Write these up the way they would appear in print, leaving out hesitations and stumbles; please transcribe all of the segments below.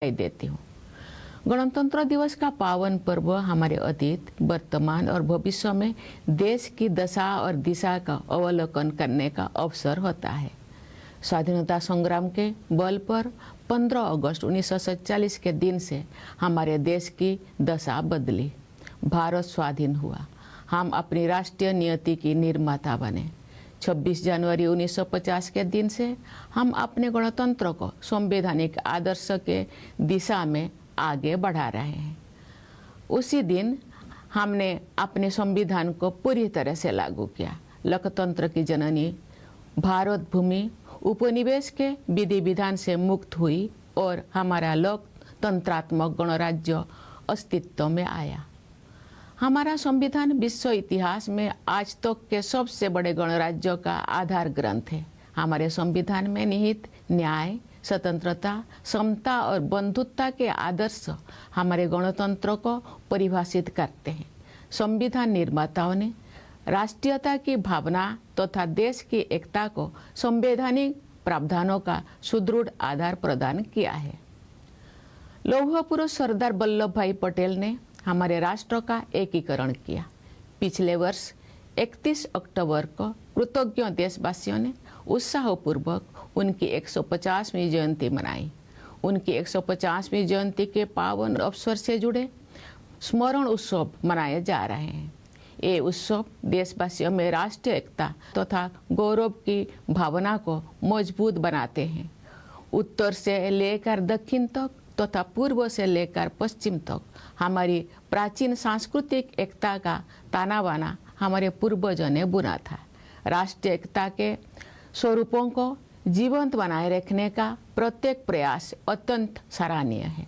देती हूँ। गणतंत्र दिवस का पावन पर्व हमारे अतीत, वर्तमान और भविष्य में देश की दशा और दिशा का अवलोकन करने का अवसर होता है। स्वाधीनता संग्राम के बल पर 15 अगस्त 1947 के दिन से हमारे देश की दशा बदली। भारत स्वाधीन हुआ। हम अपनी राष्ट्रीय नियति की निर्माता बने। 26 जनवरी 1950 के दिन से हम अपने गणतंत्र को संवैधानिक आदर्श के दिशा में आगे बढ़ा रहे हैं। उसी दिन हमने अपने संविधान को पूरी तरह से लागू किया। लोकतंत्र की जननी भारत भूमि उपनिवेश के विधि विधान से मुक्त हुई और हमारा लोकतंत्रात्मक गणराज्य अस्तित्व में आया। हमारा संविधान विश्व इतिहास में आज तक के सबसे बड़े गणराज्यों का आधार ग्रंथ है। हमारे संविधान में निहित न्याय, स्वतंत्रता, समता और बंधुत्व के आदर्श हमारे गणतंत्र को परिभाषित करते हैं। संविधान निर्माताओं ने राष्ट्रीयता की भावना तथा देश की एकता को संवैधानिक प्रावधानों का सुदृढ़ आधार प्रदान किया है। लौह पुरुष सरदार वल्लभ भाई पटेल ने हमारे राष्ट्र का एकीकरण किया। पिछले वर्ष 31 अक्टूबर को कृतज्ञ देशवासियों ने उत्साहपूर्वक उनकी 150वीं जयंती मनाई। उनकी 150वीं जयंती के पावन अवसर से जुड़े स्मरण उत्सव मनाए जा रहे हैं। ये उत्सव देशवासियों में राष्ट्रीय एकता तथा गौरव की भावना को मजबूत बनाते हैं। उत्तर से लेकर दक्षिण तक तथा पूर्व से लेकर पश्चिम तक हमारी प्राचीन सांस्कृतिक एकता का ताना बाना हमारे पूर्वजों ने बुना था। राष्ट्रीय एकता के स्वरूपों को जीवंत बनाए रखने का प्रत्येक प्रयास अत्यंत सराहनीय है।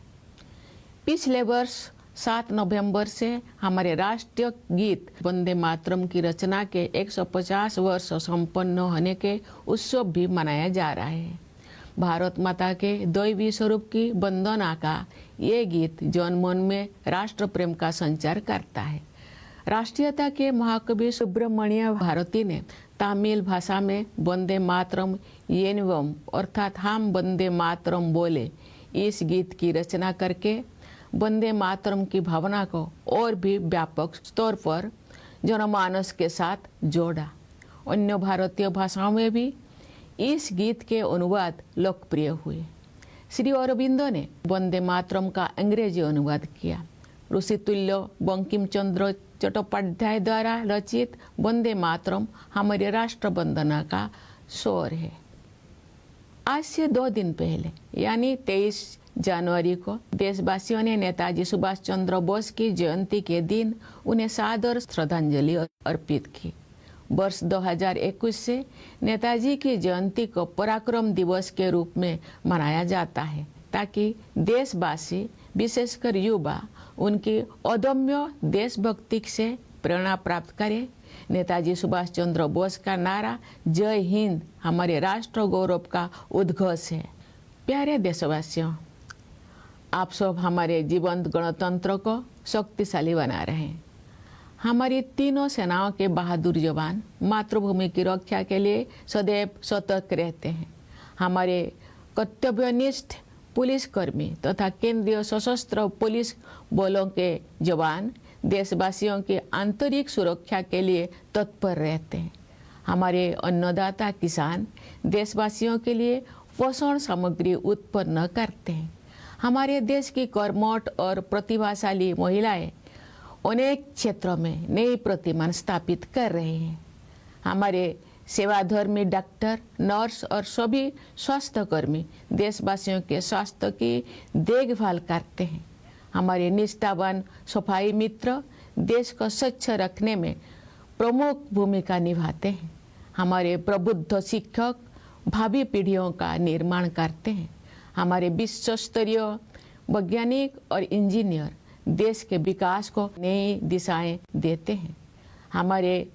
पिछले वर्ष 7 नवंबर से हमारे राष्ट्रीय गीत वंदे मातरम की रचना के 150 वर्ष संपन्न होने के उत्सव भी मनाया जा रहा है। भारत माता के दैवी स्वरूप की वंदना का ये गीत जन मन में राष्ट्र प्रेम का संचार करता है। राष्ट्रीयता के महाकवि सुब्रमण्य भारती ने तमिल भाषा में वंदे मातरम येनवम अर्थात हम वंदे मातरम बोले इस गीत की रचना करके वंदे मातरम की भावना को और भी व्यापक स्तर पर जनमानस के साथ जोड़ा। अन्य भारतीय भाषाओं में भी इस गीत के अनुवाद लोकप्रिय हुए। श्री अरविंदो ने वंदे मातरम का अंग्रेजी अनुवाद किया। ऋषितुल्य बंकिम चंद्र चट्टोपाध्याय द्वारा रचित वंदे मातरम हमारे राष्ट्र वंदना का स्वर है। आज से 2 दिन पहले यानी 23 जनवरी को देशवासियों ने नेताजी सुभाष चंद्र बोस की जयंती के दिन उन्हें सादर श्रद्धांजलि अर्पित की। वर्ष 2021 से नेताजी की जयंती को पराक्रम दिवस के रूप में मनाया जाता है ताकि देशवासी विशेषकर युवा उनकी अदम्य देशभक्ति से प्रेरणा प्राप्त करें। नेताजी सुभाष चंद्र बोस का नारा जय हिंद हमारे राष्ट्र गौरव का उद्घोष है। प्यारे देशवासियों, आप सब हमारे जीवंत गणतंत्र को शक्तिशाली बना रहे हैं। हमारी तीनों सेनाओं के बहादुर जवान मातृभूमि की रक्षा के लिए सदैव सतर्क रहते हैं। हमारे कर्तव्यनिष्ठ पुलिसकर्मी तथा केंद्रीय सशस्त्र पुलिस बलों के जवान देशवासियों की आंतरिक सुरक्षा के लिए तत्पर रहते हैं। हमारे अन्नदाता किसान देशवासियों के लिए पोषण सामग्री उत्पन्न करते हैं। हमारे देश की कर्मठ और प्रतिभाशाली महिलाएं अनेक क्षेत्रों में नई प्रतिमान स्थापित कर रहे हैं। हमारे सेवाधर्मी डॉक्टर, नर्स और सभी स्वास्थ्यकर्मी देशवासियों के स्वास्थ्य की देखभाल करते हैं। हमारे निष्ठावान सफाई मित्र देश को स्वच्छ रखने में प्रमुख भूमिका निभाते हैं। हमारे प्रबुद्ध शिक्षक भावी पीढ़ियों का निर्माण करते हैं। हमारे विश्व स्तरीय वैज्ञानिक और इंजीनियर देश के विकास को नई दिशाएं देते हैं। हमारे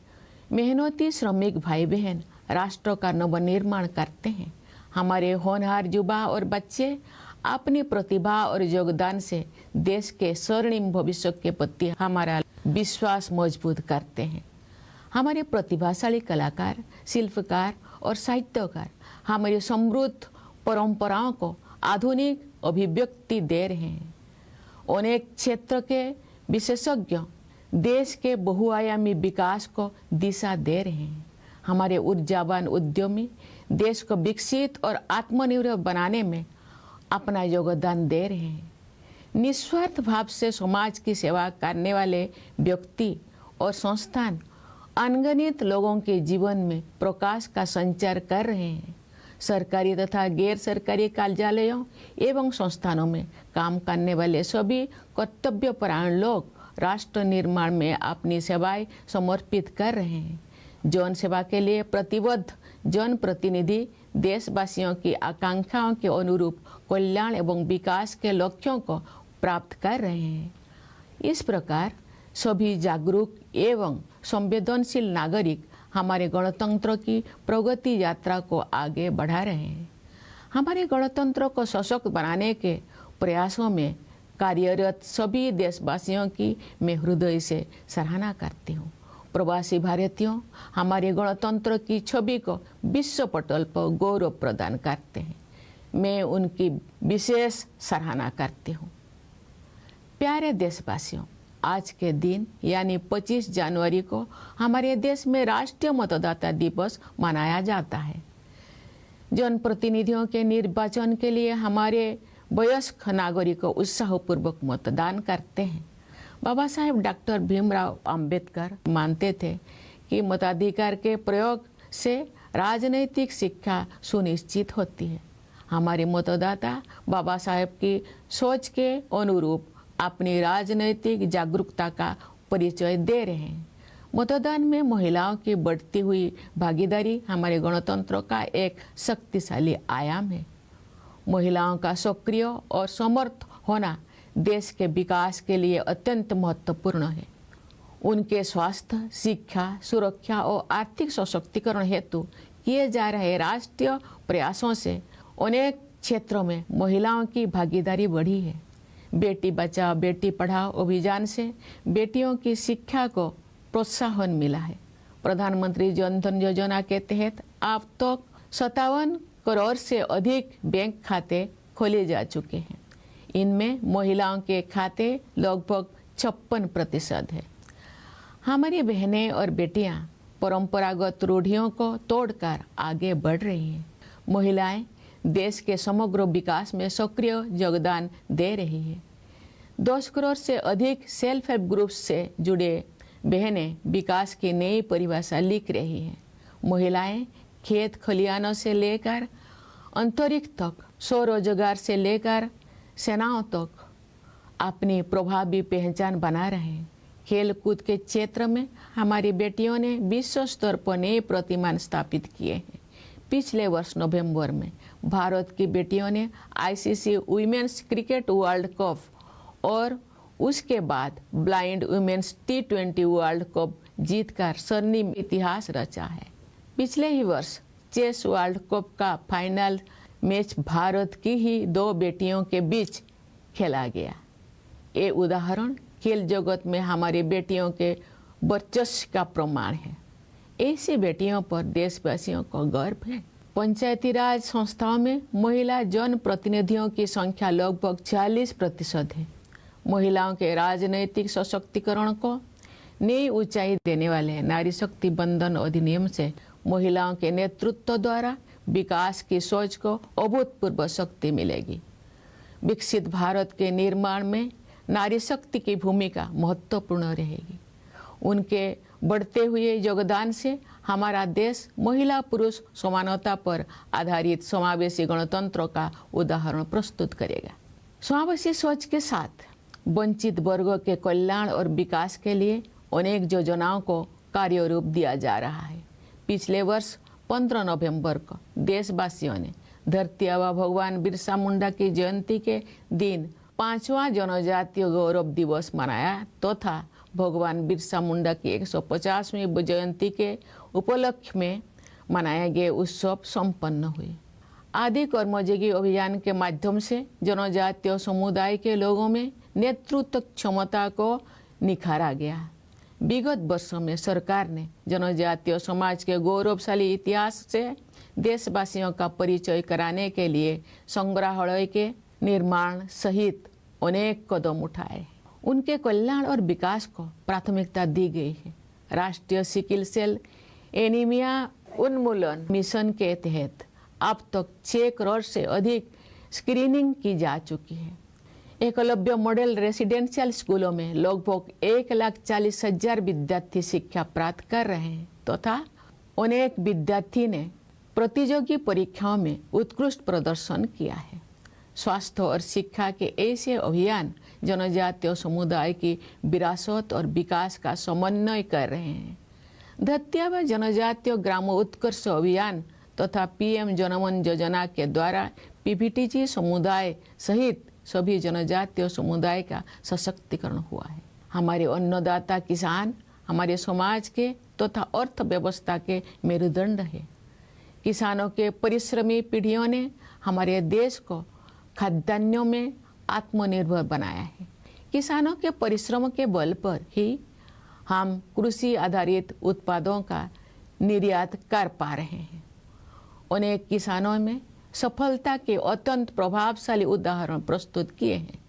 मेहनती श्रमिक भाई बहन राष्ट्र का नवनिर्माण करते हैं। हमारे होनहार युवा और बच्चे अपनी प्रतिभा और योगदान से देश के स्वर्णिम भविष्य के प्रति हमारा विश्वास मजबूत करते हैं। हमारे प्रतिभाशाली कलाकार, शिल्पकार और साहित्यकार हमारी समृद्ध परंपराओं को आधुनिक अभिव्यक्ति दे रहे हैं। अनेक क्षेत्र के विशेषज्ञ देश के बहुआयामी विकास को दिशा दे रहे हैं। हमारे ऊर्जावान उद्यमी देश को विकसित और आत्मनिर्भर बनाने में अपना योगदान दे रहे हैं। निस्वार्थ भाव से समाज की सेवा करने वाले व्यक्ति और संस्थान अनगिनत लोगों के जीवन में प्रकाश का संचार कर रहे हैं। सरकारी तथा गैर सरकारी कार्यालयों एवं संस्थानों में काम करने वाले सभी कर्तव्यपरायण लोग राष्ट्र निर्माण में अपनी सेवाएं समर्पित कर रहे हैं। जन सेवा के लिए प्रतिबद्ध जनप्रतिनिधि देशवासियों की आकांक्षाओं के अनुरूप कल्याण एवं विकास के लक्ष्यों को प्राप्त कर रहे हैं। इस प्रकार सभी जागरूक एवं संवेदनशील नागरिक हमारे गणतंत्र की प्रगति यात्रा को आगे बढ़ा रहे हैं। हमारे गणतंत्र को सशक्त बनाने के प्रयासों में कार्यरत सभी देशवासियों की मैं हृदय से सराहना करती हूँ। प्रवासी भारतीयों हमारे गणतंत्र की छवि को विश्व पटल पर गौरव प्रदान करते हैं। मैं उनकी विशेष सराहना करती हूँ। प्यारे देशवासियों, आज के दिन यानी 25 जनवरी को हमारे देश में राष्ट्रीय मतदाता दिवस मनाया जाता है। जनप्रतिनिधियों के निर्वाचन के लिए हमारे वयस्क नागरिक उत्साहपूर्वक मतदान करते हैं। बाबा साहेब डॉक्टर भीमराव अंबेडकर मानते थे कि मताधिकार के प्रयोग से राजनैतिक शिक्षा सुनिश्चित होती है। हमारे मतदाता बाबा साहेब की सोच के अनुरूप अपनी राजनैतिक जागरूकता का परिचय दे रहे हैं। मतदान में महिलाओं की बढ़ती हुई भागीदारी हमारे गणतंत्र का एक शक्तिशाली आयाम है। महिलाओं का सक्रिय और समर्थ होना देश के विकास के लिए अत्यंत महत्वपूर्ण है। उनके स्वास्थ्य, शिक्षा, सुरक्षा और आर्थिक सशक्तिकरण हेतु किए जा रहे राष्ट्रीय प्रयासों से अनेक क्षेत्रों में महिलाओं की भागीदारी बढ़ी है। बेटी बचाओ बेटी पढ़ाओ अभियान से बेटियों की शिक्षा को प्रोत्साहन मिला है। प्रधानमंत्री जन धन योजना के तहत अब तक 57 करोड़ से अधिक बैंक खाते खोले जा चुके हैं। इनमें महिलाओं के खाते लगभग 56% है। हमारी बहनें और बेटियां परंपरागत रूढ़ियों को तोड़कर आगे बढ़ रही हैं। महिलाएं देश के समग्र विकास में सक्रिय योगदान दे रही है। 10 करोड़ से अधिक सेल्फ हेल्प ग्रुप से जुड़े बहनें विकास की नई परिभाषा लिख रही हैं। महिलाएं खेत खलिहानों से लेकर अंतरिक्ष तक, स्वरोजगार से लेकर सेनाओं तक अपनी प्रभावी पहचान बना रहे हैं। खेल कूद के क्षेत्र में हमारी बेटियों ने विश्व स्तर पर नए प्रतिमान स्थापित किए हैं। पिछले वर्ष नवंबर में भारत की बेटियों ने ICC women's cricket world cup और उसके बाद blind women's T20 world cup जीतकर स्वर्णिम इतिहास रचा है। पिछले ही वर्ष चेस वर्ल्ड कप का फाइनल मैच भारत की ही 2 बेटियों के बीच खेला गया। ये उदाहरण खेल जगत में हमारी बेटियों के वर्चस्व का प्रमाण है। ऐसी बेटियों पर देशवासियों को गर्व है। पंचायती राज संस्थाओं में महिला जन प्रतिनिधियों की संख्या लगभग 40% है। महिलाओं के राजनैतिक सशक्तिकरण को नई ऊंचाई देने वाले नारी शक्ति बंधन अधिनियम से महिलाओं के नेतृत्व द्वारा विकास की सोच को अभूतपूर्व शक्ति मिलेगी। विकसित भारत के निर्माण में नारी शक्ति की भूमिका महत्वपूर्ण रहेगी। उनके बढ़ते हुए योगदान से हमारा देश महिला पुरुष समानता पर आधारित समावेशी गणतंत्र का उदाहरण प्रस्तुत करेगा। समावेशी सोच के साथ वंचित वर्गों के कल्याण और विकास के लिए अनेक योजनाओं को कार्यरूप दिया जा रहा है। पिछले वर्ष 15 नवंबर को देशवासियों ने धरती आबा भगवान बिरसा मुंडा की जयंती के दिन 5वां जनजातीय गौरव दिवस मनाया तथा भगवान बिरसा मुंडा की 150वीं जयंती के उपलक्ष्य में मनाए गए उत्सव संपन्न हुए। आदि कर्मयोगी अभियान के माध्यम से जनजातीय समुदाय के लोगों में नेतृत्व क्षमता को निखारा गया। विगत वर्षों में सरकार ने जनजातीय समाज के गौरवशाली इतिहास से देशवासियों का परिचय कराने के लिए संग्रहालय के निर्माण सहित अनेक कदम उठाए। उनके कल्याण और विकास को प्राथमिकता दी गई है। राष्ट्रीय सिकल सेल एनीमिया उन्मूलन मिशन के तहत अब तक 6 करोड़ से अधिक स्क्रीनिंग की जा चुकी है। एकलव्य मॉडल रेसिडेंशियल स्कूलों में लगभग 1,40,000 विद्यार्थी शिक्षा प्राप्त कर रहे हैं तथा अनेक विद्यार्थी ने प्रतियोगी परीक्षाओं में उत्कृष्ट प्रदर्शन किया है। स्वास्थ्य और शिक्षा के ऐसे अभियान जनजातीय समुदाय की विरासत और विकास का समन्वय कर रहे हैं। धत्या व जनजातीय ग्रामोत्कर्ष अभियान तथा पीएम जनमन योजना के द्वारा पीपीटीजी समुदाय सहित सभी जनजातीय समुदाय का सशक्तिकरण हुआ है। हमारे अन्नदाता किसान हमारे समाज के तथा अर्थव्यवस्था के मेरुदंड है। किसानों के परिश्रमी पीढ़ियों ने हमारे देश को खाद्यान्नों में आत्मनिर्भर बनाया है। किसानों के परिश्रम के बल पर ही हम कृषि आधारित उत्पादों का निर्यात कर पा रहे हैं। अनेक किसानों में सफलता के अत्यंत प्रभावशाली उदाहरण प्रस्तुत किए हैं।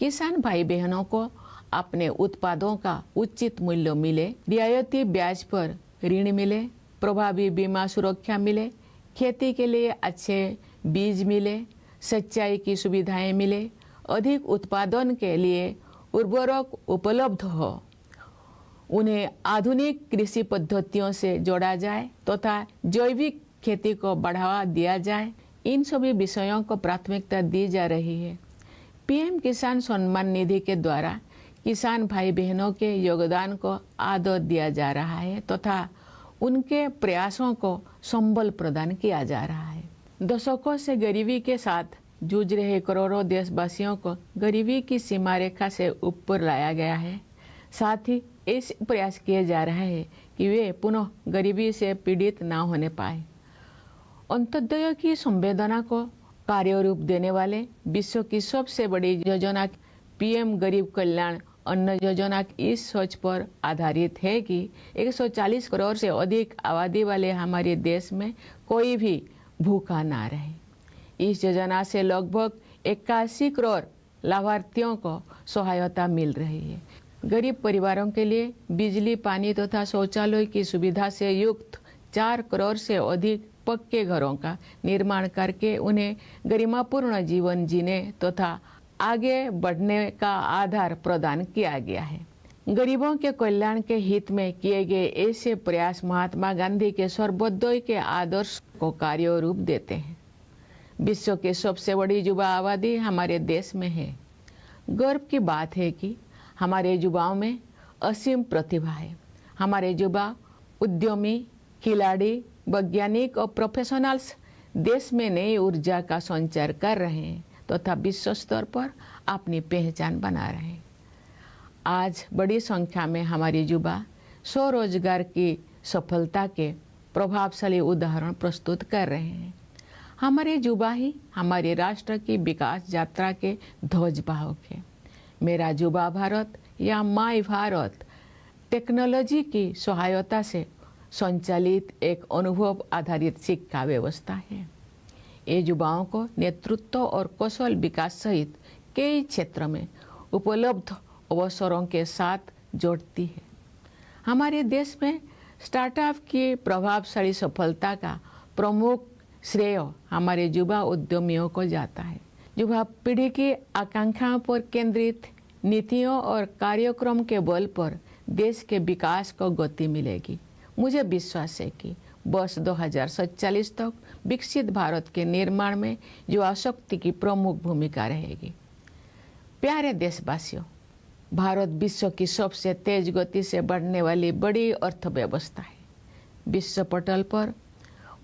किसान भाई बहनों को अपने उत्पादों का उचित मूल्य मिले, रियायती ब्याज पर ऋण मिले, प्रभावी बीमा सुरक्षा मिले, खेती के लिए अच्छे बीज मिले, सिंचाई की सुविधाएं मिले, अधिक उत्पादन के लिए उर्वरक उपलब्ध हो, उन्हें आधुनिक कृषि पद्धतियों से जोड़ा जाए तथा जैविक खेती को बढ़ावा दिया जाए। इन सभी विषयों को प्राथमिकता दी जा रही है। पीएम किसान सम्मान निधि के द्वारा किसान भाई बहनों के योगदान को आदर दिया जा रहा है तथा उनके प्रयासों को संबल प्रदान किया जा रहा है। दशकों से गरीबी के साथ जूझ रहे करोड़ों देशवासियों को गरीबी की सीमा रेखा से ऊपर लाया गया है। साथ ही ऐसे प्रयास किए जा रहे हैं कि वे पुनः गरीबी से पीड़ित ना होने पाए। अंत्योदय की संवेदना को कार्यरूप देने वाले विश्व की सबसे बड़ी योजना पीएम गरीब कल्याण अन्न योजना इस सोच पर आधारित है कि 140 करोड़ से अधिक आबादी वाले हमारे देश में कोई भी भूखा ना रहे। इस योजना से लगभग 81 करोड़ लाभार्थियों को सहायता मिल रही है। गरीब परिवारों के लिए बिजली, पानी तथा शौचालय की सुविधा से युक्त 4 करोड़ से अधिक पक्के घरों का निर्माण करके उन्हें गरिमापूर्ण जीवन जीने तथा आगे बढ़ने का आधार प्रदान किया गया है। गरीबों के कल्याण के हित में किए गए ऐसे प्रयास महात्मा गांधी के सर्वोदय के आदर्श को कार्य रूप देते हैं। विश्व की सबसे बड़ी युवा आबादी हमारे देश में है। गर्व की बात है कि हमारे युवाओं में असीम प्रतिभा है। हमारे युवा उद्यमी, खिलाड़ी, वैज्ञानिक और प्रोफेशनल्स देश में नई ऊर्जा का संचार कर रहे हैं तथा विश्व स्तर पर अपनी पहचान बना रहे हैं। आज बड़ी संख्या में हमारे युवा स्वरोजगार की सफलता के प्रभावशाली उदाहरण प्रस्तुत कर रहे हैं। हमारे युवा ही हमारे राष्ट्र की विकास यात्रा के ध्वजवाहक है। मेरा युवा भारत या माई भारत टेक्नोलॉजी की सहायता से संचालित एक अनुभव आधारित शिक्षा व्यवस्था है। ये युवाओं को नेतृत्व और कौशल विकास सहित कई क्षेत्र में उपलब्ध अवसरों के साथ जोड़ती है। हमारे देश में स्टार्टअप की प्रभावशाली सफलता का प्रमुख श्रेय हमारे युवा उद्यमियों को जाता है। युवा पीढ़ी की आकांक्षाओं पर केंद्रित नीतियों और कार्यक्रम के बल पर देश के विकास को गति मिलेगी। मुझे विश्वास है कि वर्ष 2047 तक विकसित भारत के निर्माण में युवा शक्ति की प्रमुख भूमिका रहेगी। प्यारे देशवासियों, भारत विश्व की सबसे तेज गति से बढ़ने वाली बड़ी अर्थव्यवस्था है। विश्व पटल पर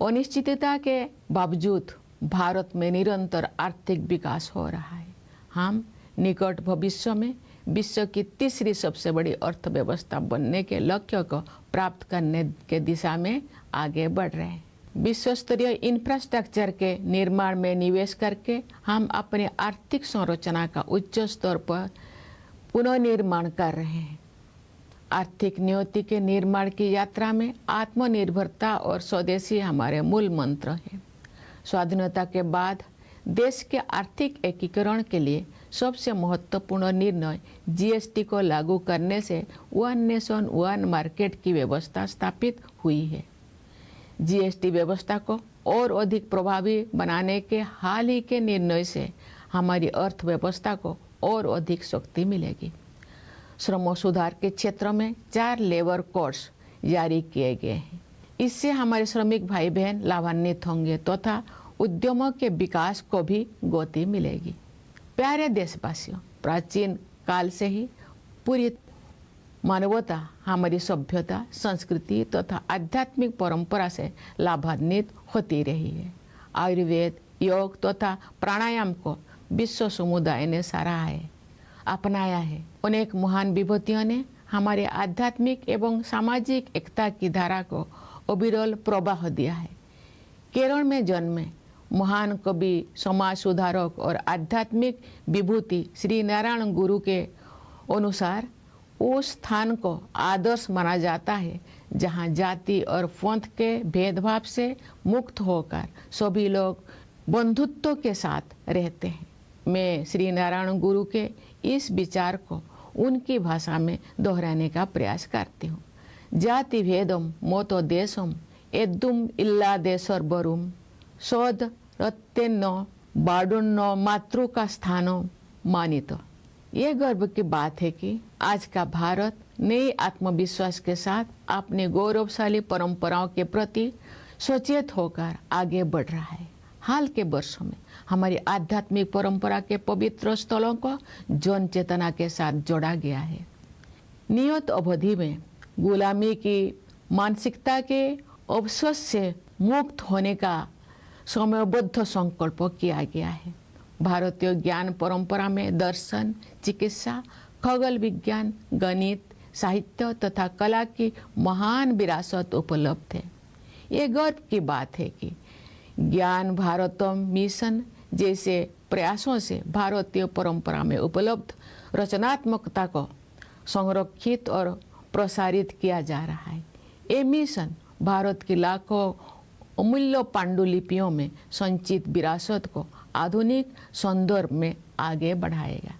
अनिश्चितता के बावजूद भारत में निरंतर आर्थिक विकास हो रहा है। हम निकट भविष्य में विश्व की तीसरी सबसे बड़ी अर्थव्यवस्था बनने के लक्ष्य को प्राप्त करने के दिशा में आगे बढ़ रहे हैं। विश्व स्तरीय इंफ्रास्ट्रक्चर के निर्माण में निवेश करके हम अपने आर्थिक संरचना का उच्च स्तर पर पुनर्निर्माण कर रहे हैं। आर्थिक नियति के निर्माण की यात्रा में आत्मनिर्भरता और स्वदेशी हमारे मूल मंत्र हैं। स्वाधीनता के बाद देश के आर्थिक एकीकरण के लिए सबसे महत्वपूर्ण निर्णय जीएसटी को लागू करने से वन नेशन वन मार्केट की व्यवस्था स्थापित हुई है। जीएसटी व्यवस्था को और अधिक प्रभावी बनाने के हाल ही के निर्णय से हमारी अर्थव्यवस्था को और अधिक शक्ति मिलेगी। श्रम सुधार के क्षेत्र में 4 लेबर कोड्स जारी किए गए हैं। इससे हमारे श्रमिक भाई बहन लाभान्वित होंगे तथा उद्यमों के विकास को भी गति मिलेगी। प्यारे देशवासियों, प्राचीन काल से ही पूरी मानवता हमारी सभ्यता, संस्कृति तथा आध्यात्मिक परंपरा से लाभान्वित होती रही है। आयुर्वेद, योग तथा प्राणायाम को विश्व समुदाय ने सराहा है, अपनाया है। अनेक महान विभूतियों ने हमारे आध्यात्मिक एवं सामाजिक एकता की धारा को अविरल प्रवाह दिया है। केरल में जन्मे महान कवि, समाज सुधारक और आध्यात्मिक विभूति श्री नारायण गुरु के अनुसार उस स्थान को आदर्श माना जाता है जहां जाति और पंथ के भेदभाव से मुक्त होकर सभी लोग बंधुत्व के साथ रहते हैं। मैं श्री नारायण गुरु के इस विचार को उनकी भाषा में दोहराने का प्रयास करती हूँ। जाति भेदम मोतो देशम एदुम इल्ला देशर्बरुम सौद रत्तेन्न बाडुन्न मातृ का स्थानो मानित। ये गर्व की बात है कि आज का भारत नई आत्मविश्वास के साथ अपने गौरवशाली परंपराओं के प्रति सचेत होकर आगे बढ़ रहा है। हाल के वर्षों में हमारी आध्यात्मिक परंपरा के पवित्र स्थलों को जन चेतना के साथ जोड़ा गया है। नियत अवधि में गुलामी की मानसिकता के अवशोष से मुक्त होने का समयबद्ध संकल्प किया गया है। भारतीय ज्ञान परंपरा में दर्शन, चिकित्सा, खगोल विज्ञान, गणित, साहित्य तथा कला की महान विरासत उपलब्ध है। ये गर्व की बात है कि ज्ञान भारतम मिशन जैसे प्रयासों से भारतीय परंपरा में उपलब्ध रचनात्मकता को संरक्षित और प्रसारित किया जा रहा है। ये मिशन भारत की लाखों अमूल्य पांडुलिपियों में संचित विरासत को आधुनिक संदर्भ में आगे बढ़ाएगा।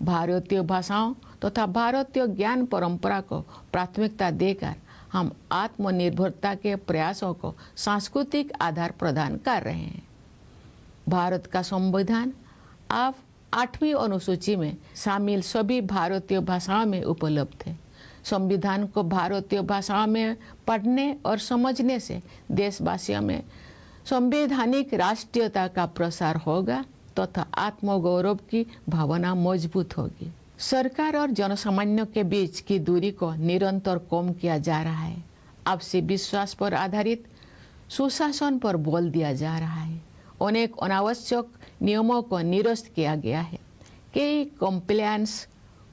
भारतीय भाषाओं तथा भारतीय ज्ञान परंपरा को प्राथमिकता देकर हम आत्मनिर्भरता के प्रयासों को सांस्कृतिक आधार प्रदान कर रहे हैं। भारत का संविधान अब 8वीं अनुसूची में शामिल सभी भारतीय भाषाओं में उपलब्ध है। संविधान को भारतीय भाषाओं में पढ़ने और समझने से देशवासियों में संवैधानिक राष्ट्रीयता का प्रसार होगा तथा आत्मगौरव की भावना मजबूत होगी। सरकार और जनसामान्य के बीच की दूरी को निरंतर कम किया जा रहा है। आपसी विश्वास पर आधारित सुशासन पर बल दिया जा रहा है। अनेक अनावश्यक नियमों को निरस्त किया गया है। कई कंप्लायंस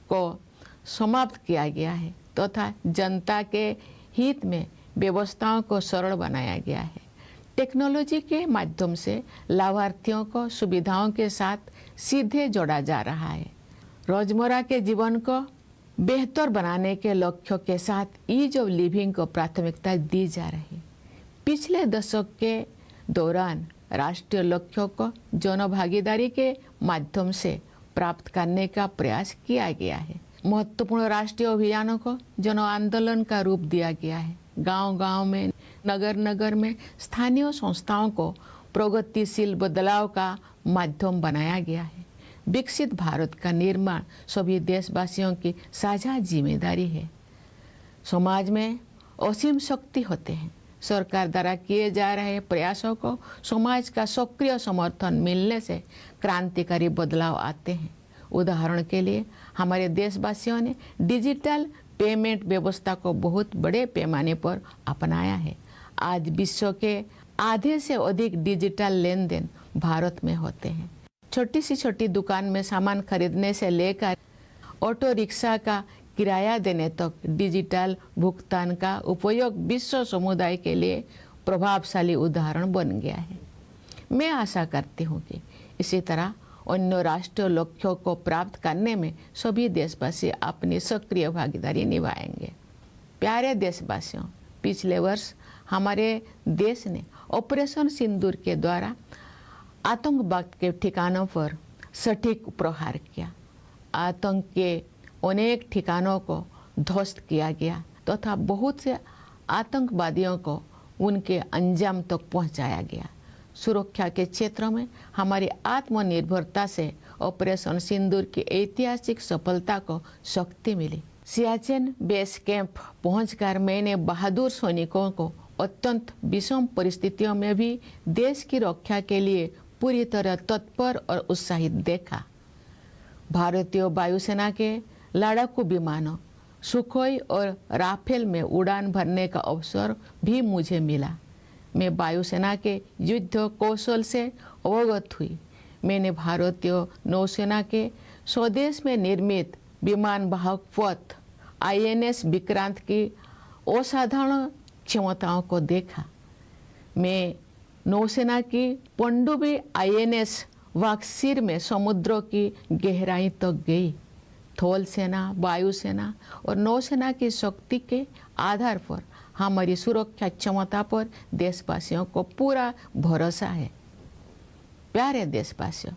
को समाप्त किया गया है तथा जनता के हित में व्यवस्थाओं को सरल बनाया गया है। टेक्नोलॉजी के माध्यम से लाभार्थियों को सुविधाओं के साथ सीधे जोड़ा जा रहा है। रोजमर्रा के जीवन को बेहतर बनाने के लक्ष्यों के साथ ईज ऑफ लिविंग को प्राथमिकता दी जा रही है। पिछले दशक के दौरान राष्ट्रीय लक्ष्यों को जनभागीदारी के माध्यम से प्राप्त करने का प्रयास किया गया है। महत्वपूर्ण राष्ट्रीय अभियानों को जन आंदोलन का रूप दिया गया है। गांव-गांव में, नगर-नगर में स्थानीय संस्थाओं को प्रगतिशील बदलाव का माध्यम बनाया गया है। विकसित भारत का निर्माण सभी देशवासियों की साझा जिम्मेदारी है। समाज में असीम शक्ति होते हैं। सरकार द्वारा किए जा रहे प्रयासों को समाज का सक्रिय समर्थन मिलने से क्रांतिकारी बदलाव आते हैं। उदाहरण के लिए हमारे देशवासियों ने डिजिटल पेमेंट व्यवस्था को बहुत बड़े पैमाने पर अपनाया है। आज विश्व के आधे से अधिक डिजिटल लेन देन भारत में होते हैं। छोटी सी छोटी दुकान में सामान खरीदने से लेकर ऑटो रिक्शा का किराया देने तक डिजिटल भुगतान का उपयोग विश्व समुदाय के लिए प्रभावशाली उदाहरण बन गया है। मैं आशा करती हूँ कि इसी तरह अन्य राष्ट्रीय लक्ष्यों को प्राप्त करने में सभी देशवासी अपनी सक्रिय भागीदारी निभाएंगे। प्यारे देशवासियों, पिछले वर्ष हमारे देश ने ऑपरेशन सिंदूर के द्वारा आतंकवाद के ठिकानों पर सटीक प्रहार किया। आतंक के अनेक ठिकानों को ध्वस्त किया गया तथा बहुत से आतंकवादियों को उनके अंजाम तक पहुंचाया गया। सुरक्षा के क्षेत्र में हमारी आत्मनिर्भरता से ऑपरेशन सिंदूर की ऐतिहासिक सफलता को शक्ति मिली। सियाचिन बेस कैंप पहुंचकर मैंने बहादुर सैनिकों को अत्यंत विषम परिस्थितियों में भी देश की रक्षा के लिए पूरी तरह तत्पर और उत्साहित देखा। भारतीय वायुसेना के लड़ाकू विमानों सुखोई और राफेल में उड़ान भरने का अवसर भी मुझे मिला। मैं वायुसेना के युद्ध कौशल से अवगत हुई। मैंने भारतीय नौसेना के स्वदेश में निर्मित विमान वाहक पथ INS विक्रांत की असाधारण क्षमताओं को देखा। मैं नौसेना की पनडुब्बी INS वाक्सीर में समुद्रों की गहराई तक गई। थल सेना, वायुसेना और नौसेना की शक्ति के आधार पर हमारी सुरक्षा क्षमता पर देशवासियों को पूरा भरोसा है। प्यारे देशवासियों,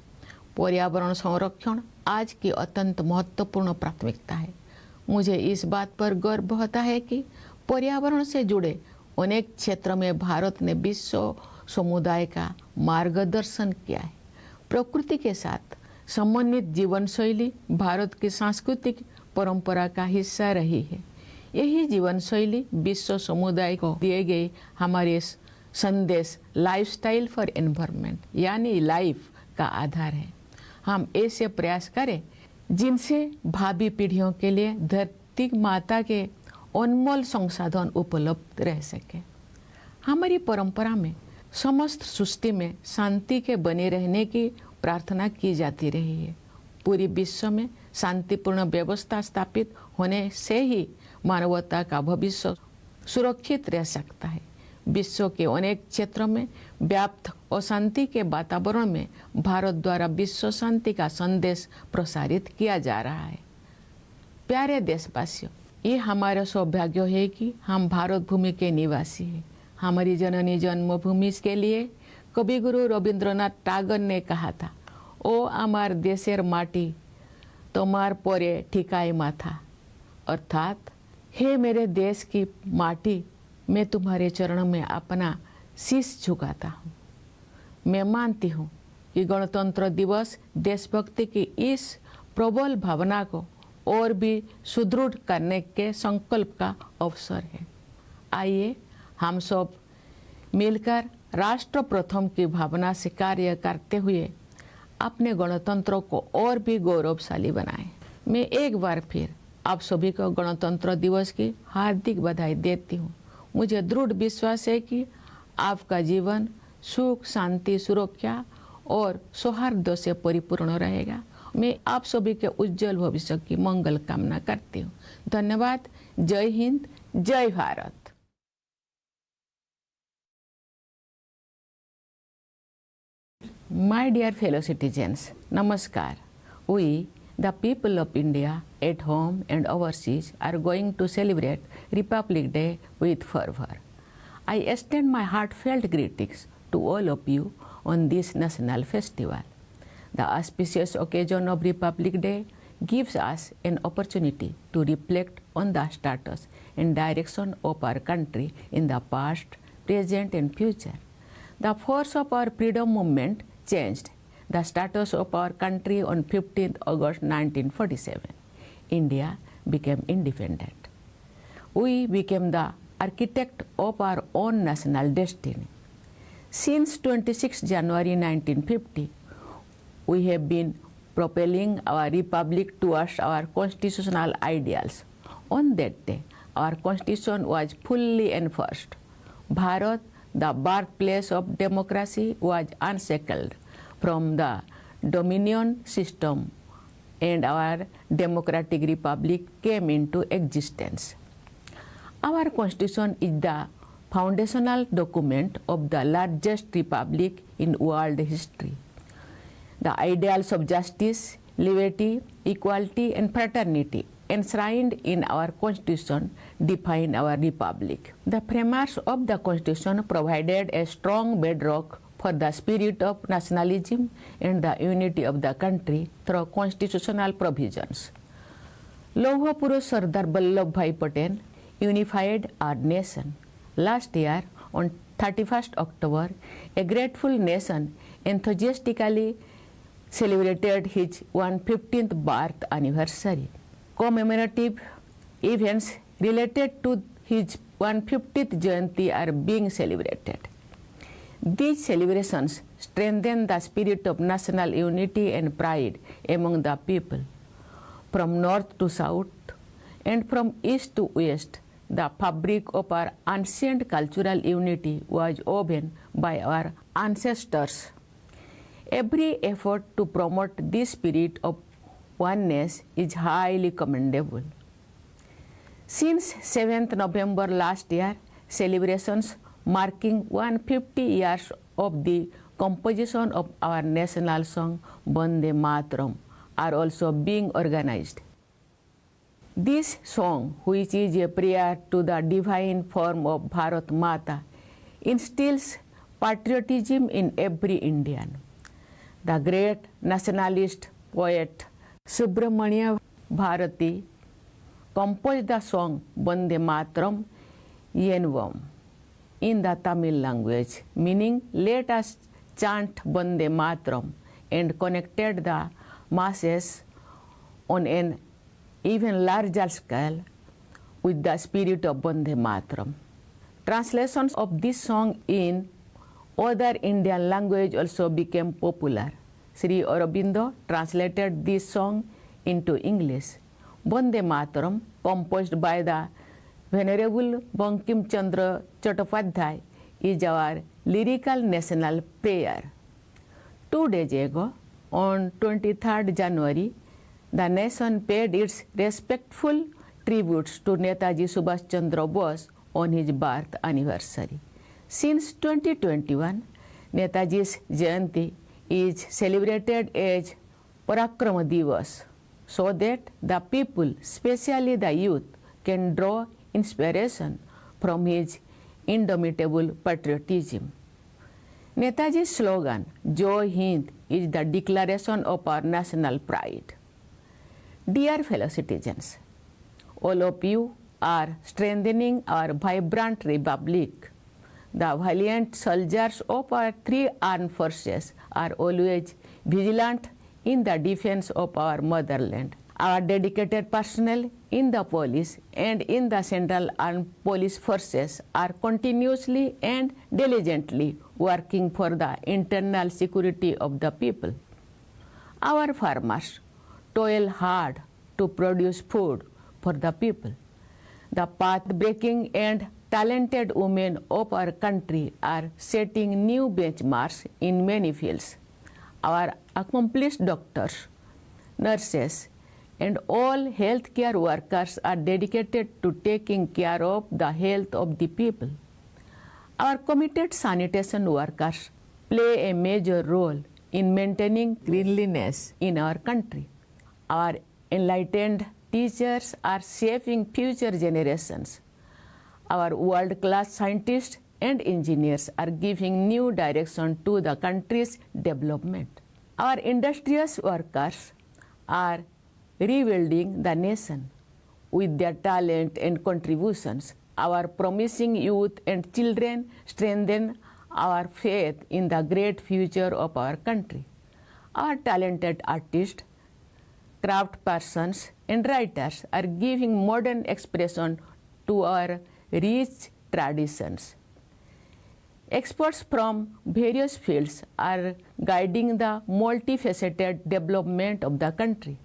पर्यावरण संरक्षण आज की अत्यंत महत्वपूर्ण प्राथमिकता है। मुझे इस बात पर गर्व होता है कि पर्यावरण से जुड़े अनेक क्षेत्रों में भारत ने विश्व समुदाय का मार्गदर्शन किया है। प्रकृति के साथ समन्वित जीवन शैली भारत की सांस्कृतिक परंपरा का हिस्सा रही है। यही जीवन शैली विश्व समुदाय को दिए गए हमारे संदेश लाइफस्टाइल फॉर एनवायरनमेंट यानी लाइफ का आधार है। हम ऐसे प्रयास करें जिनसे भावी पीढ़ियों के लिए धरती माता के अनमोल संसाधन उपलब्ध रह सके। हमारी परंपरा में समस्त सृष्टि में शांति के बने रहने की प्रार्थना की जाती रही है। पूरी विश्व में शांतिपूर्ण व्यवस्था स्थापित होने से ही मानवता का भविष्य सुरक्षित रह सकता है। विश्व के अनेक क्षेत्रों में व्याप्त अशांति के वातावरण में भारत द्वारा विश्व शांति का संदेश प्रसारित किया जा रहा है। प्यारे देशवासियों, ये हमारा सौभाग्य है कि हम भारत भूमि के निवासी हैं। हमारी जननी जन्मभूमि के लिए कविगुरु रविंद्रनाथ टागोर ने कहा था, ओ आमार देशेर माटी तोमार परे ठिकाई माथा, अर्थात हे मेरे देश की माटी, मैं तुम्हारे चरणों में अपना शीश झुकाता हूँ। मैं मानती हूँ कि गणतंत्र दिवस देशभक्ति की इस प्रबल भावना को और भी सुदृढ़ करने के संकल्प का अवसर है। आइए हम सब मिलकर राष्ट्र प्रथम की भावना से कार्य करते हुए अपने गणतंत्र को और भी गौरवशाली बनाएं। मैं एक बार फिर आप सभी को गणतंत्र दिवस की हार्दिक बधाई देती हूँ। मुझे दृढ़ विश्वास है कि आपका जीवन सुख, शांति, सुरक्षा और सौहार्द से परिपूर्ण रहेगा। मैं आप सभी के उज्जवल भविष्य की मंगल कामना करती हूँ। धन्यवाद। जय हिंद, जय Bharat. My dear fellow citizens, Namaskar. We, the people of India, at home and overseas, are going to celebrate Republic Day with fervor. I extend my heartfelt greetings to all of you on this national festival. The auspicious occasion of Republic Day gives us an opportunity to reflect on the status and direction of our country in the past, present and future. The force of our freedom movement changed the status of our country on 15th August 1947. India became independent. We became the architect of our own national destiny. Since 26 January 1950, we have been propelling our republic towards our constitutional ideals. On that day, our constitution was fully enforced. Bharat, the birthplace of democracy, was unshackled from the dominion system, and our democratic republic came into existence. Our constitution is the foundational document of the largest republic in world history. The ideals of justice, liberty, equality, and fraternity enshrined in our Constitution define our republic. The framers of the Constitution provided a strong bedrock for the spirit of nationalism and the unity of the country through constitutional provisions. Lauh Purush Sardar Vallabhbhai Patel unified our nation. Last year, on 31st October, a grateful nation enthusiastically celebrated his 115th birth anniversary. Commemorative events related to his 150th Jayanti are being celebrated. These celebrations strengthen the spirit of national unity and pride among the people. From north to south and from east to west, the fabric of our ancient cultural unity was woven by our ancestors. Every effort to promote this spirit of oneness is highly commendable. Since 7th November last year, celebrations marking 150 years of the composition of our national song Vande Mataram are also being organized. This song, which is a prayer to the divine form of Bharat Mata, instills patriotism in every Indian. The great nationalist poet Subramanya Bharati composed the song Vande Mataram Yenvam in the Tamil language, meaning let us chant Vande Mataram, and connected the masses on an even larger scale with the spirit of Vande Mataram. Translations of this song in other Indian language also became popular. Sri Aurobindo translated this song into English. Vande Mataram, composed by the Venerable Bankim Chandra Chattopadhyay, is our lyrical national prayer. 2 days ago, on 23rd January, the nation paid its respectful tributes to Netaji Subhash Chandra Bose on his birth anniversary. Since 2021, Netaji's Jayanti is celebrated as Parakrama Divas, so that the people, especially the youth, can draw inspiration from his indomitable patriotism. Netaji's slogan, Jai Hind, is the declaration of our national pride. Dear fellow citizens, all of you are strengthening our vibrant republic. The valiant soldiers of our 3 armed forces are always vigilant in the defense of our motherland. Our dedicated personnel in the police and in the Central Armed Police Forces are continuously and diligently working for the internal security of the people. Our farmers toil hard to produce food for the people. The path-breaking and talented women of our country are setting new benchmarks in many fields. Our accomplished doctors, nurses, and all healthcare workers are dedicated to taking care of the health of the people. Our committed sanitation workers play a major role in maintaining cleanliness in our country. Our enlightened teachers are shaping future generations. Our world-class scientists and engineers are giving new direction to the country's development. Our industrious workers are rebuilding the nation. With their talent and contributions, our promising youth and children strengthen our faith in the great future of our country. Our talented artists, craftspersons, and writers are giving modern expression to our rich traditions. Experts from various fields are guiding the multifaceted development of the country.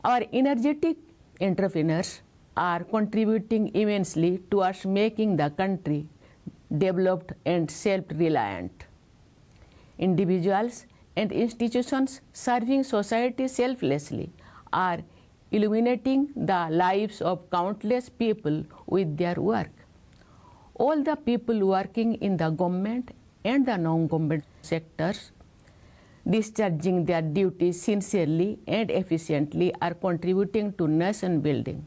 Our energetic entrepreneurs are contributing immensely towards making the country developed and self-reliant. Individuals and institutions serving society selflessly are illuminating the lives of countless people with their work. All the people working in the government and the non-government sectors discharging their duties sincerely and efficiently are contributing to nation building.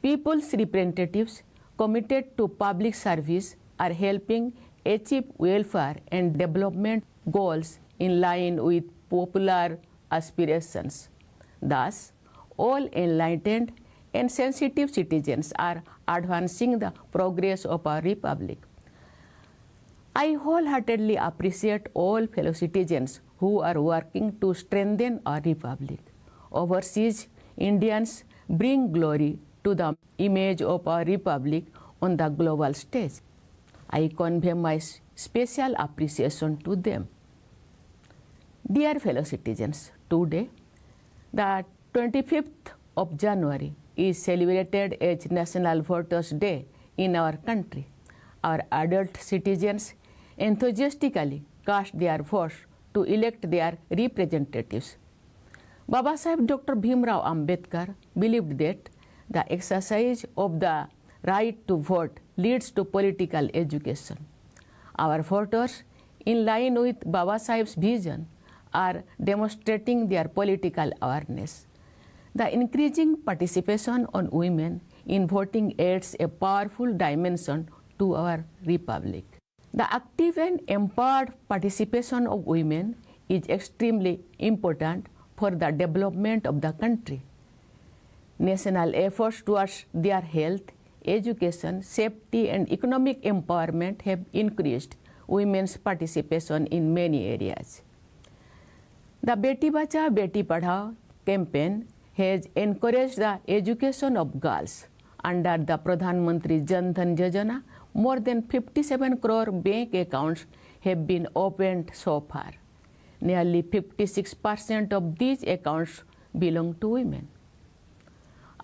People's representatives committed to public service are helping achieve welfare and development goals in line with popular aspirations. Thus, all enlightened and sensitive citizens are advancing the progress of our republic. I wholeheartedly appreciate all fellow citizens who are working to strengthen our republic. Overseas Indians bring glory to the image of our republic on the global stage. I convey my special appreciation to them. Dear fellow citizens, today, the 25th of January is celebrated as National Voters' Day in our country. Our adult citizens enthusiastically cast their votes to elect their representatives. Baba Saheb Dr. Bhimrao Ambedkar believed that the exercise of the right to vote leads to political education. Our voters, in line with Baba Saheb's vision, are demonstrating their political awareness. The increasing participation on women in voting adds a powerful dimension to our republic. The active and empowered participation of women is extremely important for the development of the country. National efforts towards their health, education, safety, and economic empowerment have increased women's participation in many areas. The Beti Bachao Beti Padhao campaign has encouraged the education of girls. Under the Pradhan Mantri Jan Dhan Yojana, more than 57 crore bank accounts have been opened so far. Nearly 56% of these accounts belong to women.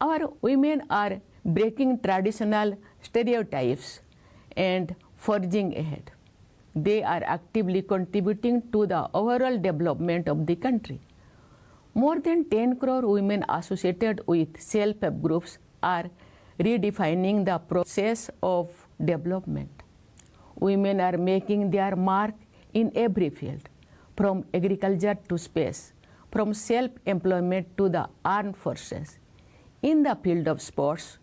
Our women are breaking traditional stereotypes and forging ahead. They are actively contributing to the overall development of the country. More than 10 crore women associated with self-help groups are redefining the process of development. Women are making their mark in every field, from agriculture to space, from self-employment to the armed forces. In the field of sports,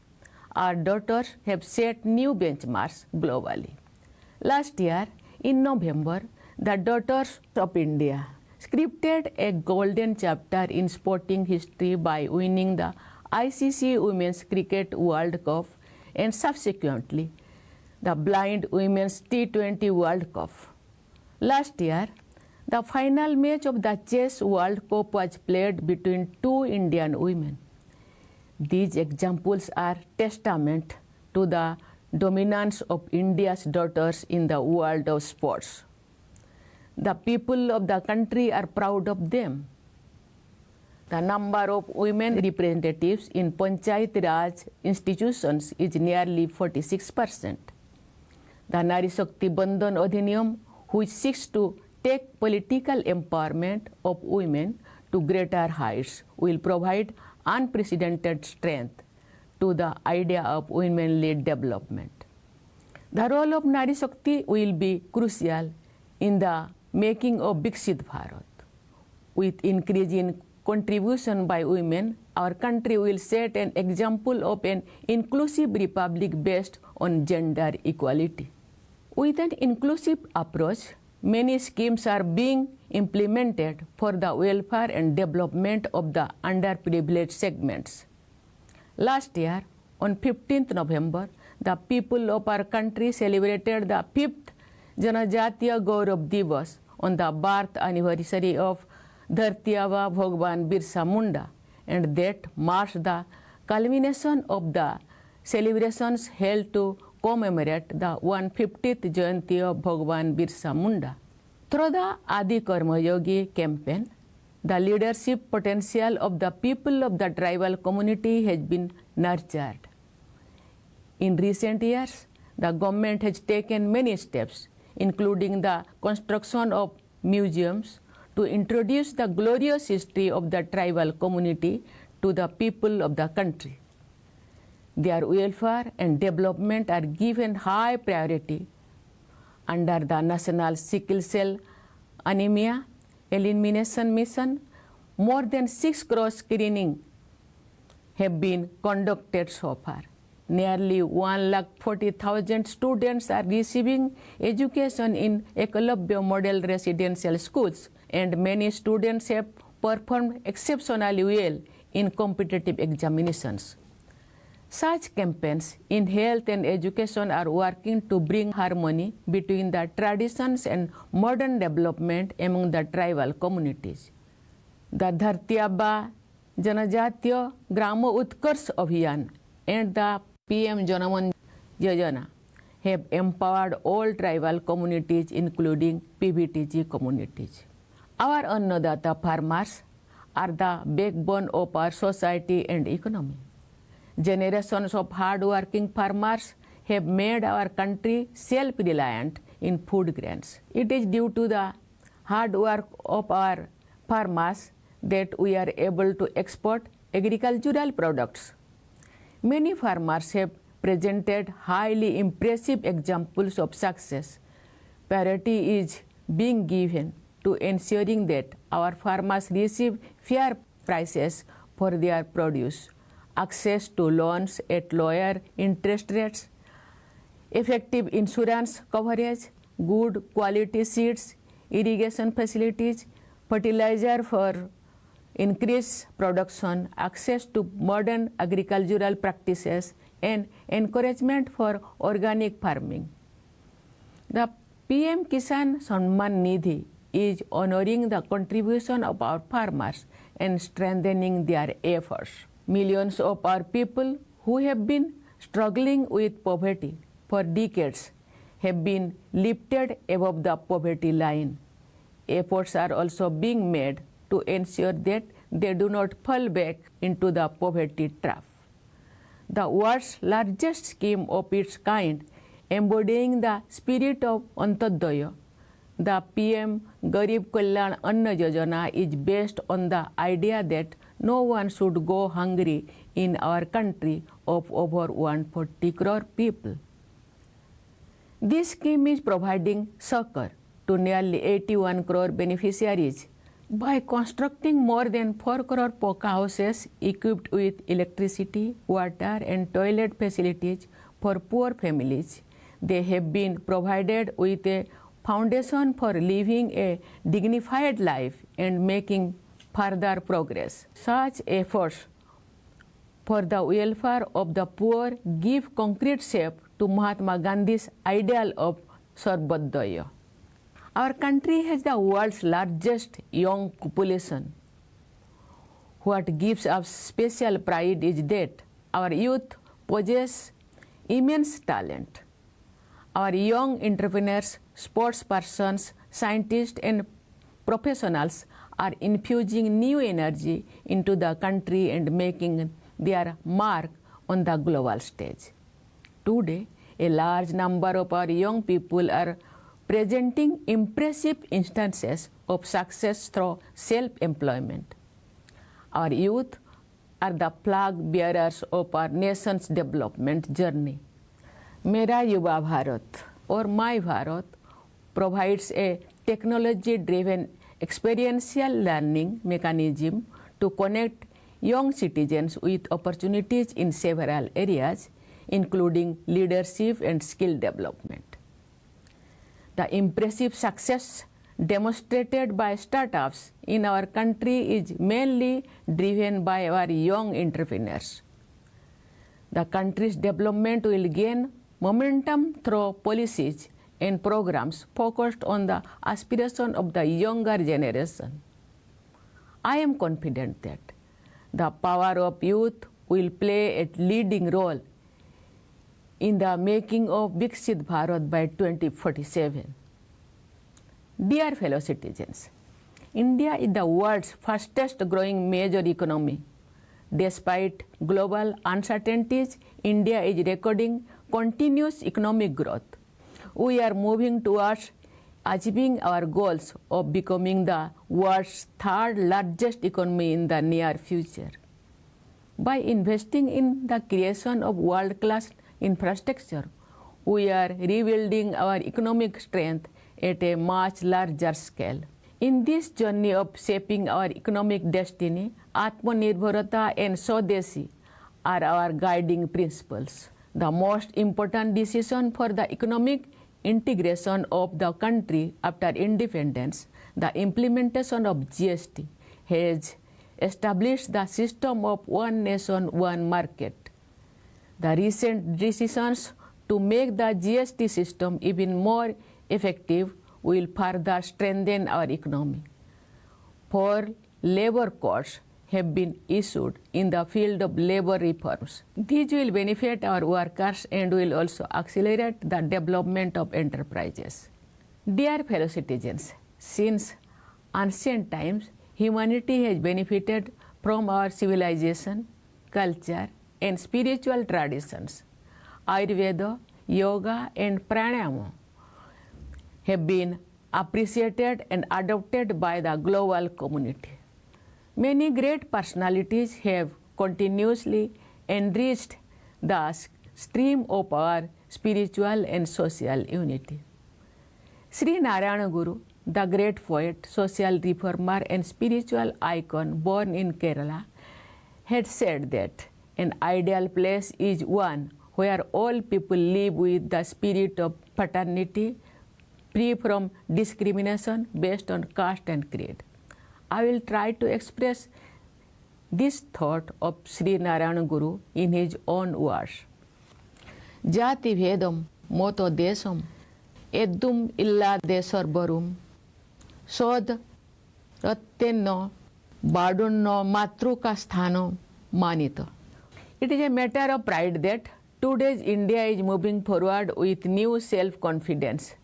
our daughters have set new benchmarks globally. Last year, in November, the Daughters of India scripted a golden chapter in sporting history by winning the ICC Women's Cricket World Cup and subsequently the Blind Women's T20 World Cup. Last year, the final match of the Chess World Cup was played between two Indian women. These examples are testament to the dominance of India's daughters in the world of sports. The people of the country are proud of them. The number of women representatives in Panchayat Raj institutions is nearly 46%. The Nari Shakti Bandhan Adhiniyam, which seeks to take political empowerment of women to greater heights, will provide unprecedented strength to the idea of women-led development. The role of Nari Shakti will be crucial in the making of Viksit Bharat. With increasing contribution by women, our country will set an example of an inclusive republic based on gender equality. With an inclusive approach, many schemes are being implemented for the welfare and development of the underprivileged segments. Last year, on 15th November, the people of our country celebrated the 5th Janajatiya Gaurav Divas on the birth anniversary of Dharti Aba Bhagwan Birsa Munda, and that marks the culmination of the celebrations held to commemorate the 150th Jayanti of Bhagwan Birsa Munda. Through the Adi Karma Yogi campaign, the leadership potential of the people of the tribal community has been nurtured. In recent years, the government has taken many steps, including the construction of museums, to introduce the glorious history of the tribal community to the people of the country. Their welfare and development are given high priority. Under the National Sickle Cell Anemia elimination mission, more than 6 crore screening have been conducted so far. Nearly 140,000 students are receiving education in Eklavya Model Residential Schools, and many students have performed exceptionally well in competitive examinations. Such campaigns in health and education are working to bring harmony between the traditions and modern development among the tribal communities. The Dharti Aba Janajatiya Grama Utkarsh Abhiyan and the PM Janaman Yojana have empowered all tribal communities, including PBTG communities. Our Annadata farmers are the backbone of our society and economy. Generations of hard-working farmers have made our country self-reliant in food grains. It is due to the hard work of our farmers that we are able to export agricultural products. Many farmers have presented highly impressive examples of success. Priority is being given to ensuring that our farmers receive fair prices for their produce, access to loans at lower interest rates, effective insurance coverage, good quality seeds, irrigation facilities, fertilizer for increased production, access to modern agricultural practices, and encouragement for organic farming. The PM Kisan Samman Nidhi is honoring the contribution of our farmers and strengthening their efforts. Millions of our people who have been struggling with poverty for decades have been lifted above the poverty line. Efforts are also being made to ensure that they do not fall back into the poverty trap. The world's largest scheme of its kind, embodying the spirit of Antyodaya, the PM Garib Kalyan Anna Yojana is based on the idea that no one should go hungry in our country of over 140 crore people. This scheme is providing succor to nearly 81 crore beneficiaries by constructing more than 4 crore Poka houses equipped with electricity, water, and toilet facilities for poor families. They have been provided with a foundation for living a dignified life and making further progress. Such efforts for the welfare of the poor give concrete shape to Mahatma Gandhi's ideal of Sarvodaya. Our country has the world's largest young population. What gives us special pride is that our youth possess immense talent. Our young entrepreneurs, sports persons, scientists, and professionals are infusing new energy into the country and making their mark on the global stage. Today, a large number of our young people are presenting impressive instances of success through self-employment. Our youth are the flag bearers of our nation's development journey. Mera Yuva Bharat or My Bharat provides a technology-driven experiential learning mechanism to connect young citizens with opportunities in several areas, including leadership and skill development. The impressive success demonstrated by startups in our country is mainly driven by our young entrepreneurs. The country's development will gain momentum through policies and programs focused on the aspiration of the younger generation. I am confident that the power of youth will play a leading role in the making of Viksit Bharat by 2047. Dear fellow citizens, India is the world's fastest growing major economy. Despite global uncertainties, India is recording continuous economic growth. We are moving towards achieving our goals of becoming the world's third largest economy in the near future. By investing in the creation of world-class infrastructure, we are rebuilding our economic strength at a much larger scale. In this journey of shaping our economic destiny, Atmanirbharata and Swadeshi are our guiding principles. The most important decision for the economic integration of the country after independence, the implementation of GST, has established the system of one nation, one market. The recent decisions to make the GST system even more effective will further strengthen our economy. 4 labor codes have been issued in the field of labor reforms. These will benefit our workers and will also accelerate the development of enterprises. Dear fellow citizens, since ancient times, humanity has benefited from our civilization, culture, and spiritual traditions. Ayurveda, yoga, and pranayama have been appreciated and adopted by the global community. Many great personalities have continuously enriched the stream of our spiritual and social unity. Sri Narayana Guru, the great poet, social reformer, and spiritual icon born in Kerala, had said that an ideal place is one where all people live with the spirit of fraternity, free from discrimination based on caste and creed. I will try to express this thought of Sri Narayana Guru in his own words. Jati Vedam Moto Desam Eddum illa Desarbarum Sod Rattenno Badunno Matruka Sthano Manito. It is a matter of pride that today's India is moving forward with new self-confidence,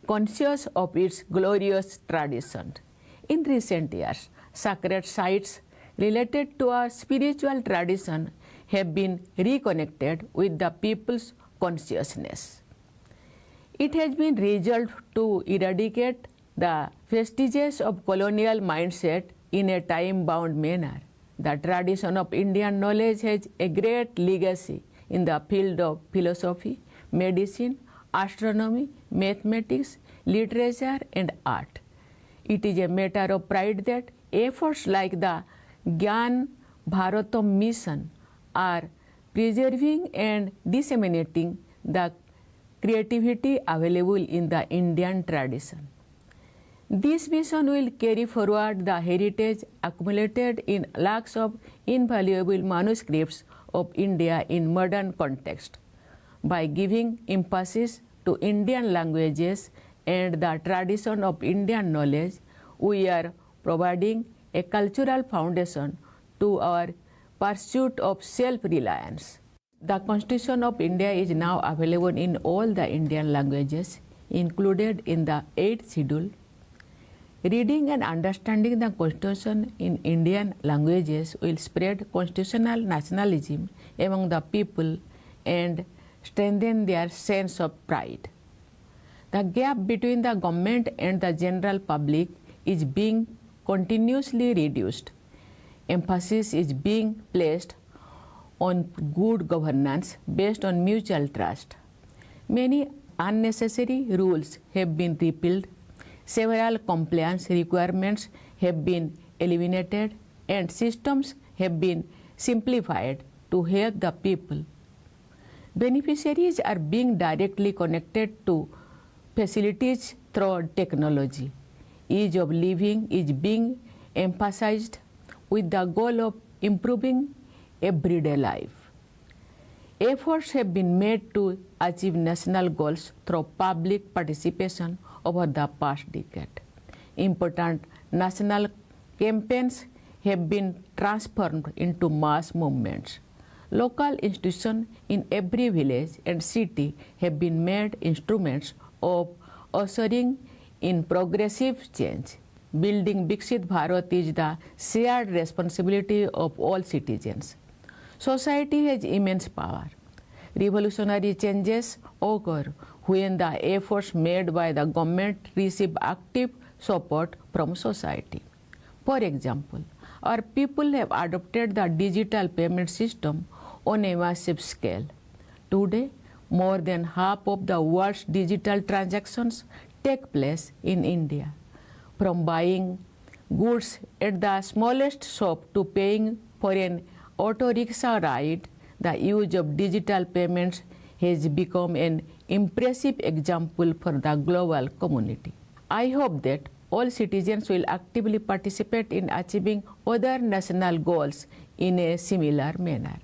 conscious of its glorious tradition. In recent years, sacred sites related to our spiritual tradition have been reconnected with the people's consciousness. It has been resolved to eradicate the vestiges of colonial mindset in a time-bound manner. The tradition of Indian knowledge has a great legacy in the field of philosophy, medicine, astronomy, mathematics, literature, and art. It is a matter of pride that efforts like the Gyan Bharatam mission are preserving and disseminating the creativity available in the Indian tradition. This mission will carry forward the heritage accumulated in lakhs of invaluable manuscripts of India in modern context. By giving emphasis to Indian languages and the tradition of Indian knowledge, we are providing a cultural foundation to our pursuit of self-reliance. The Constitution of India is now available in all the Indian languages, included in the 8th schedule. Reading and understanding the Constitution in Indian languages will spread constitutional nationalism among the people and strengthen their sense of pride. The gap between the government and the general public is being continuously reduced. Emphasis is being placed on good governance based on mutual trust. Many unnecessary rules have been repealed, several compliance requirements have been eliminated, and systems have been simplified to help the people. Beneficiaries are being directly connected to facilities through technology. Ease of living is being emphasized with the goal of improving everyday life. Efforts have been made to achieve national goals through public participation over the past decade. Important national campaigns have been transformed into mass movements. Local institutions in every village and city have been made instruments of ushering in progressive change. Building Viksit Bharat is the shared responsibility of all citizens. Society has immense power. Revolutionary changes occur when the efforts made by the government receive active support from society. For example, our people have adopted the digital payment system on a massive scale. Today, more than half of the world's digital transactions take place in India. from buying goods at the smallest shop to paying for an auto rickshaw ride, the use of digital payments has become an impressive example for the global community. I hope that all citizens will actively participate in achieving other national goals in a similar manner.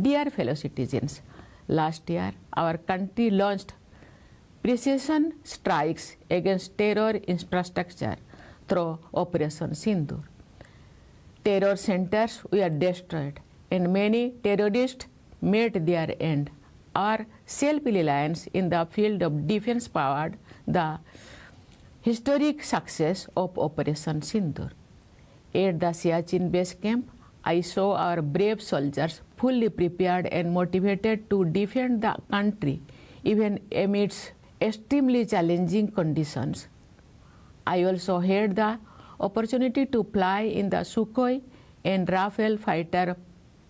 Dear fellow citizens, last year our country launched precision strikes against terror infrastructure through Operation Sindoor. Terror centers were destroyed and many terrorists met their end. Our self-reliance in the field of defense powered the historic success of Operation Sindoor. At the Siachen base camp, I saw our brave soldiers fully prepared and motivated to defend the country even amidst extremely challenging conditions. I also had the opportunity to fly in the Sukhoi and Rafale fighter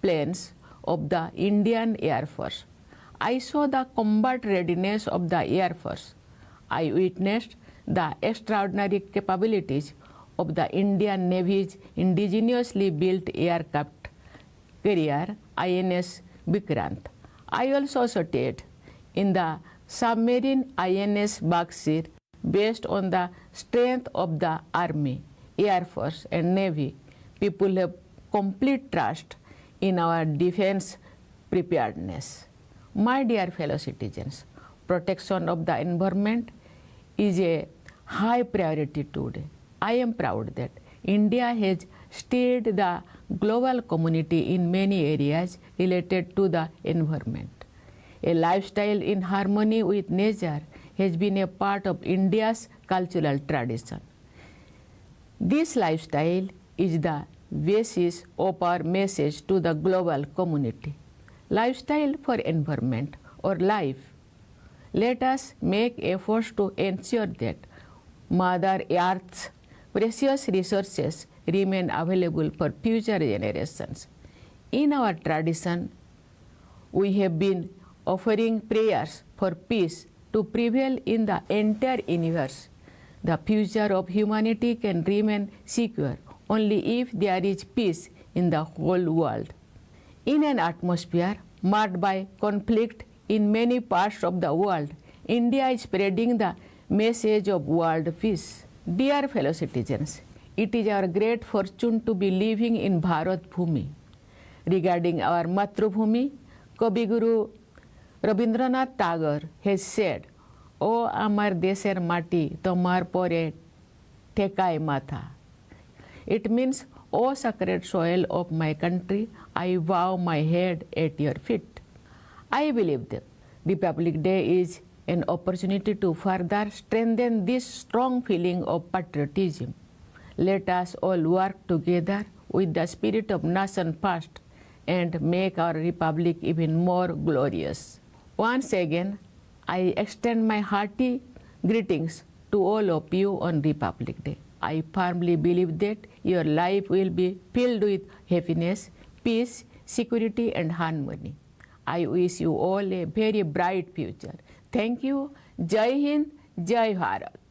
planes of the Indian Air Force. I saw the combat readiness of the Air Force. I witnessed the extraordinary capabilities of the Indian Navy's indigenously built aircraft carrier INS Vikrant. I also studied in the submarine INS Bagsir based on the strength of the Army, Air Force and Navy. People have complete trust in our defense preparedness. My dear fellow citizens, protection of the environment is a high priority today. I am proud that India has steered the global community in many areas related to the environment. A lifestyle in harmony with nature has been a part of India's cultural tradition. This lifestyle is the basis of our message to the global community. Lifestyle for environment or life. Let us make efforts to ensure that Mother Earth's precious resources remain available for future generations. In our tradition, we have been offering prayers for peace to prevail in the entire universe. The future of humanity can remain secure only if there is peace in the whole world. In an atmosphere marked by conflict in many parts of the world, India is spreading the message of world peace. Dear fellow citizens, it is our great fortune to be living in Bharat Bhumi. Regarding our Matrubhumi, Kavi Guru Rabindranath Tagore has said, "O amar desher mati, tomar pore thekai matha." It means, "O sacred soil of my country, I bow my head at your feet." I believe that Republic Day is an opportunity to further strengthen this strong feeling of patriotism. Let us all work together with the spirit of nation first and make our republic even more glorious. Once again, I extend my hearty greetings to all of you on Republic Day. I firmly believe that your life will be filled with happiness, peace, security and harmony. I wish you all a very bright future. Thank you. Jai Hind, Jai Bharat.